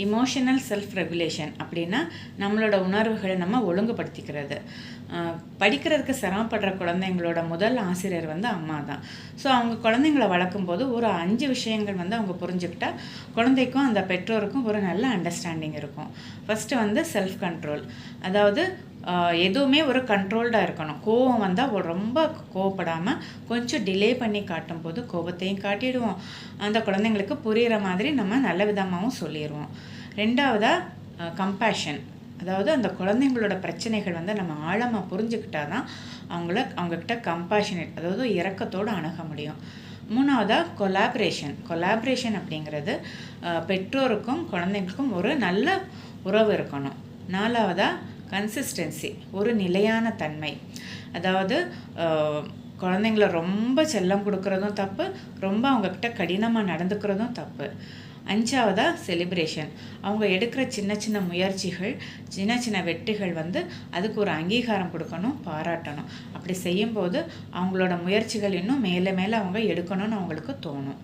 Emotional self regulation அப்படின்னா நம்மளோட உணர்வுகளை நம்ம ஒழுங்குபடுத்திக்கிறது. படிக்கிறதுக்கு சிரமப்படுற குழந்தைங்களோட முதல் ஆசிரியர் வந்து அம்மா தான். ஸோ அவங்க குழந்தைங்கள வளர்க்கும்போது ஒரு 5 விஷயங்கள் வந்து அவங்க புரிஞ்சுக்கிட்டா குழந்தைக்கும் அந்த பெற்றோருக்கும் ஒரு நல்ல அண்டர்ஸ்டாண்டிங் இருக்கும். ஃபஸ்ட்டு வந்து செல்ஃப் கண்ட்ரோல். அதாவது எதுவுமே ஒரு கண்ட்ரோல்டாக இருக்கணும். கோவம் வந்தால் ரொம்ப கோவப்படாமல் கொஞ்சம் டிலே பண்ணி காட்டும்போது கோபத்தையும் காட்டிடுவோம். அந்த குழந்தைங்களுக்கு புரிகிற மாதிரி நம்ம நல்ல விதமாகவும் சொல்லிடுவோம். ரெண்டாவதாக கம்பேஷன். அதாவது அந்த குழந்தைங்களோட பிரச்சனைகள் வந்து நம்ம ஆழமாக புரிஞ்சுக்கிட்டா தான் அவங்கக்கிட்ட கம்பேஷனேட், அதாவது இரக்கத்தோடு அணுக முடியும். மூணாவதாக கொலாபரேஷன் அப்படிங்கிறது பெற்றோருக்கும் குழந்தைங்களுக்கும் ஒரு நல்ல உறவு இருக்கணும். நாலாவதாக கன்சிஸ்டன்சி, ஒரு நிலையான தன்மை. அதாவது குழந்தைங்கள ரொம்ப செல்லம் கொடுக்குறதும் தப்பு, ரொம்ப அவங்கக்கிட்ட கடினமாக நடந்துக்கிறதும் தப்பு. அஞ்சாவதாக செலிப்ரேஷன். அவங்க எடுக்கிற சின்ன சின்ன முயற்சிகள், சின்ன சின்ன வெற்றிகள் வந்து அதுக்கு ஒரு அங்கீகாரம் கொடுக்கணும், பாராட்டணும். அப்படி செய்யும்போது அவங்களோட முயற்சிகள் இன்னும் மேலே மேலே அவங்க எடுக்கணும்னு அவங்களுக்கு தோணும்.